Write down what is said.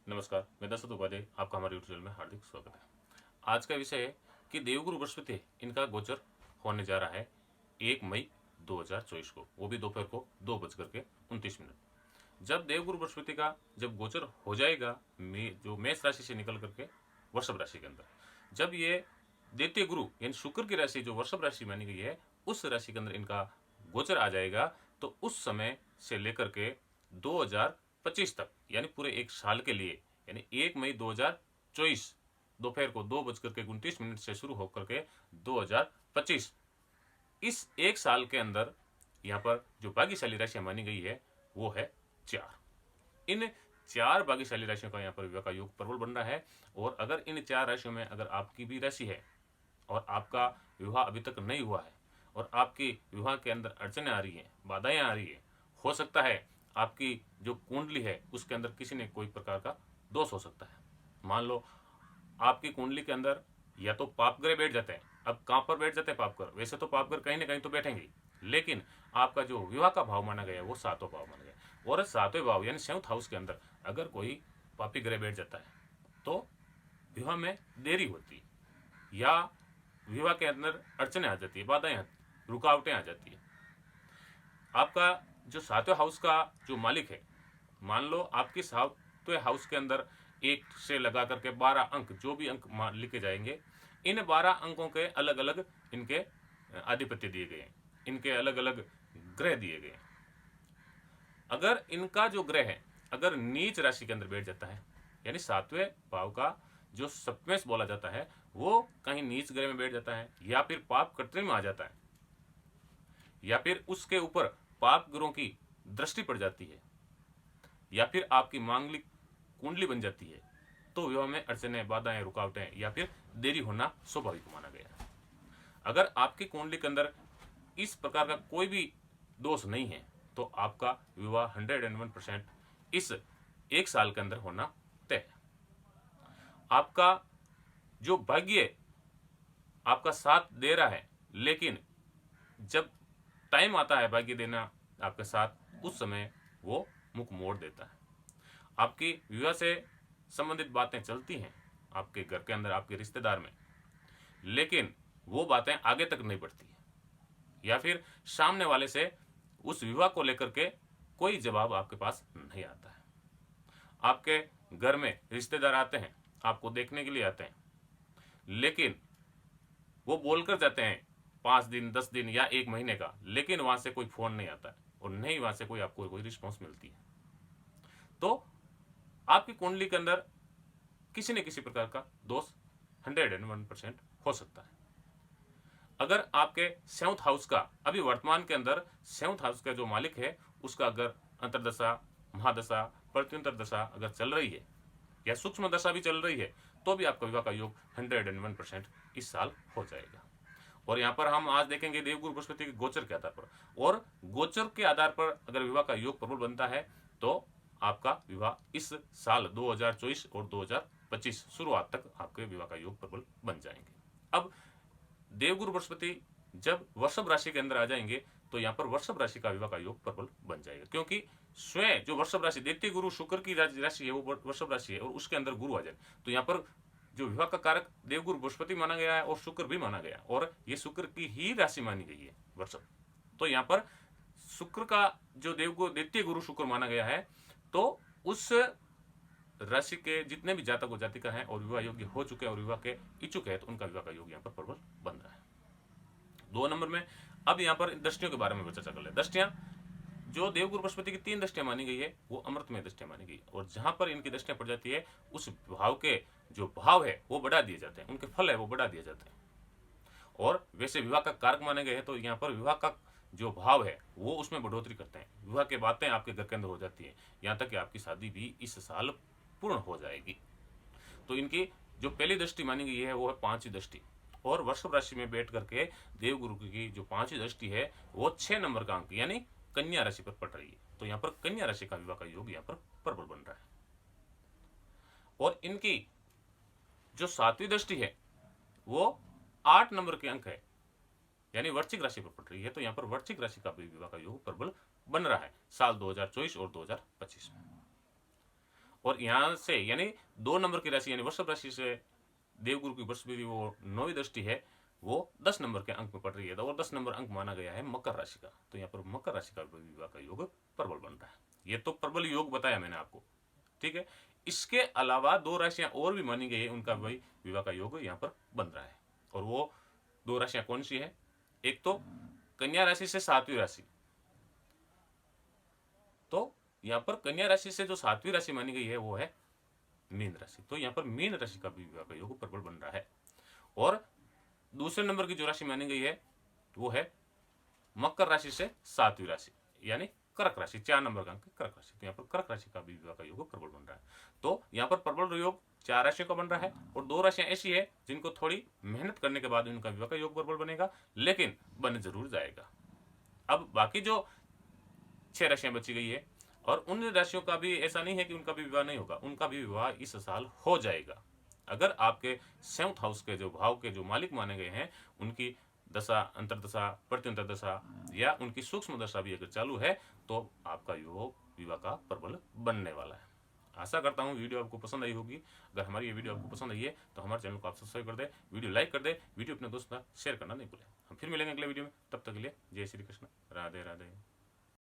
नमस्कार, मैं दशरथ उपाध्याय, आपका हमारे यूट्यूब चैनल में हार्दिक स्वागत है। आज का विषय है कि देवगुरु बृहस्पति इनका गोचर होने जा रहा है 1 मई 2024 को, वो भी दोपहर को 2:29। जब देवगुरु बृहस्पति का जब गोचर हो जाएगा जो मेष राशि से निकल करके वृषभ राशि के अंदर, जब ये द्वितीय गुरु यानी शुक्र की राशि जो वृषभ राशि मानी गई है उस राशि के अंदर इनका गोचर आ जाएगा, तो उस समय से लेकर के 2025 तक यानी पूरे एक साल के लिए, यानी 1 मई 2024 दोपहर को 2:29 से शुरू होकर के 2025, इस एक साल के अंदर यहाँ पर जो भाग्यशाली राशियां मानी गई है वो है 4। इन 4 भाग्यशाली राशियों का यहाँ पर विवाह का योग प्रबल बन रहा है। और अगर इन 4 राशियों में अगर आपकी भी राशि है और आपका विवाह अभी तक नहीं हुआ है और आपकी विवाह के अंदर अड़चने आ रही हैं, बाधाएं आ रही है, हो सकता है आपकी जो कुंडली है उसके अंदर किसी ने कोई प्रकार का दोष हो सकता है। मान लो आपकी कुंडली के अंदर या तो पाप ग्रह बैठ जाते हैं। अब कहाँ पर बैठ जाते हैं पाप ग्रह? वैसे तो पाप ग्रह कहीं ना कहीं तो बैठेंगे, लेकिन आपका जो विवाह का भाव माना गया वो 7वां भाव माना गया, और 7वें भाव यानी 7th हाउस के अंदर अगर कोई पापी ग्रह बैठ जाता है तो विवाह में देरी होती है या विवाह के अंदर अड़चने आ जाती है, बाधाएं रुकावटें आ जाती है। आपका जो 7वें हाउस का जो मालिक है, मान लो आपकी 7वें हाउस के अंदर 1 से लगा करके 12 अंक, जो भी अंक लिखे जाएंगे, इन 12 अंकों के अलग अलग इनके आधिपत्य दिए गए हैं, इनके अलग अलग ग्रह दिए गए हैं। अगर इनका जो ग्रह है अगर नीच राशि के अंदर बैठ जाता है, यानी 7वें भाव का जो सप्तमेश बोला जाता है वो कहीं नीच ग्रह में बैठ जाता है, या फिर पाप कटरी में आ जाता है, या फिर उसके ऊपर पाप ग्रहों की दृष्टि पड़ जाती है, या फिर आपकी मांगलिक कुंडली बन जाती है, तो विवाह में अड़चने, बाधाएं, रुकावटें या फिर देरी होना स्वाभाविक माना गया है। अगर आपकी कुंडली के अंदर इस प्रकार का कोई भी दोष नहीं है तो आपका विवाह 101% इस एक साल के अंदर होना तय है। आपका जो भाग्य आपका साथ दे रहा है, लेकिन जब टाइम आता है भाग्य देना आपके साथ, उस समय वो मुख मोड़ देता है। आपकी विवाह से संबंधित बातें चलती हैं आपके घर के अंदर, आपके रिश्तेदार में, लेकिन वो बातें आगे तक नहीं बढ़ती है, या फिर सामने वाले से उस विवाह को लेकर के कोई जवाब आपके पास नहीं आता है। आपके घर में रिश्तेदार आते हैं, आपको देखने के लिए आते हैं, लेकिन वो बोलकर जाते हैं 5 दिन, 10 दिन या 1 महीने का, लेकिन वहां से कोई फोन नहीं आता है और नहीं वहां से कोई आपको कोई रिस्पॉन्स मिलती है। तो आपकी कुंडली के अंदर किसी न किसी प्रकार का दोष 101% हो सकता है। अगर आपके 7th हाउस का अभी वर्तमान के अंदर 7th हाउस का जो मालिक है उसका अगर अंतरदशा, महादशा, प्रत्युंतर दशा अगर चल रही है या सूक्ष्म दशा भी चल रही है, तो भी आपका विवाह का योग 101% इस साल हो जाएगा। और यहाँ पर हम आज देखेंगे देवगुरु बृहस्पति के गोचर के आधार पर, और गोचर के आधार पर अगर विवाह का योग प्रबल बनता है तो आपका विवाह इस साल 2024 और 2025 शुरुआत तक आपके विवाह का योग प्रबल बन जाएंगे। अब देवगुरु बृहस्पति जब वृषभ राशि के अंदर आ जाएंगे तो यहाँ पर वृषभ राशि का विवाह का योग प्रबल बन जाएगा, क्योंकि स्वयं जो वृषभ राशि द्वितीय गुरु शुक्र की राशि है वो वृषभ राशि है और उसके अंदर गुरु आ जाए, तो यहाँ पर जो विवाह का कारक देवगुरु बृहस्पति माना गया है और शुक्र भी माना गया, और ये शुक्र की ही राशि मानी गई है वृषभ। तो यहाँ पर शुक्र का जो देवगुरु द्वितीय गुरु शुक्र माना गया है, तो उस राशि के जितने भी जातक और जातिका हैं और विवाह योग्य हो चुके हैं और विवाह के इच्छुक है, तो उनका विवाह का योग यहाँ पर प्रबल बन रहा है। 2 नंबर में अब यहाँ पर दृष्टियों के बारे में चर्चा कर ले। दृष्टियां जो देवगुरु बृहस्पति की 3 दृष्टियां मानी गई है वो अमृतमय दृष्टियां मानी गई है, और जहां पर इनकी दृष्टियां पड़ जाती है उस भाव के जो भाव है वो बढ़ा दिए जाते हैं, उनके फल है वो बढ़ा दिए जाते हैं। और वैसे विवाह का कारक माने गए हैं तो यहाँ पर विवाह का जो भाव है वो उसमें बढ़ोतरी करते हैं, विवाह की बातें आपके घर के अंदर हो जाती है, यहाँ तक कि आपकी शादी भी इस साल पूर्ण हो जाएगी। तो इनकी जो पहली दृष्टि मानी गई है वो है 5वीं दृष्टि, और वृषभ राशि में बैठ करके देवगुरु की जो 5वीं दृष्टि है वो 6 नंबर का अंक यानी कन्या राशि पर पड़ रही है, तो यहाँ पर कन्या राशि का विवाह का योग यहाँ पर प्रबल बन रहा है। और इनकी जो 7वीं दृष्टि है वो 8 नंबर के अंक है यानी वृश्चिक राशि पर पड़ रही है, तो यहाँ पर वृश्चिक राशि का भी विवाह का योग प्रबल बन रहा है साल 2024 और 2025 में। और यहाँ से यानी 2 नंबर की राशि यानी वृषभ राशि से देवगुरु की बृहस्पति वो 9वीं दृष्टि है, वो 10 नंबर के अंक में पड़ रही है, और 10 नंबर अंक माना गया है मकर राशि का। तो यहाँ पर मकर राशि का विवाह का योग प्रबल बन रहा है। ये तो प्रबल योग बताया मैंने आपको, ठीक है। इसके अलावा 2 राशियां और भी मानी गई है, उनका भी विवाह का योग यहाँ पर बन रहा है। और वो 2 राशियां कौन सी है? एक तो कन्या राशि से 7वीं राशि, तो यहाँ पर कन्या राशि से जो 7वीं राशि मानी गई है वो है मीन राशि। तो यहाँ पर मीन राशि का भी विवाह का योग प्रबल बन रहा है। और दूसरे नंबर की जो राशि मानी गई है वो है मकर राशि से 7वीं राशि यानी कर्क राशि, 4 नंबर का अंक कर्क राशि। तो यहाँ पर कर्क राशि का भी विवाह का योग प्रबल बन रहा है। तो यहाँ पर प्रबल योग 4 राशियों का बन रहा है, और 2 राशियां ऐसी है जिनको थोड़ी मेहनत करने के बाद उनका विवाह का योग प्रबल बनेगा, लेकिन बन जरूर जाएगा। अब बाकी जो 6 राशियां बची गई है, और उन राशियों का भी ऐसा नहीं है कि उनका भी विवाह नहीं होगा, उनका भी विवाह इस साल हो जाएगा। अगर आपके 7th हाउस के जो भाव के जो मालिक माने गए हैं उनकी दशा, अंतरदशा, प्रत्यंतर दशा या उनकी सूक्ष्म दशा भी अगर चालू है तो आपका योग विवाह का प्रबल बनने वाला है। आशा करता हूँ वीडियो आपको पसंद आई होगी। अगर हमारी ये वीडियो आपको पसंद आई है तो हमारे चैनल को आप सब्सक्राइब कर दे, वीडियो लाइक कर दे, वीडियो अपने दोस्तों शेयर करना नहीं भूलें। हम फिर मिलेंगे अगले वीडियो में, तब तक के लिए जय श्री कृष्ण, राधे राधे।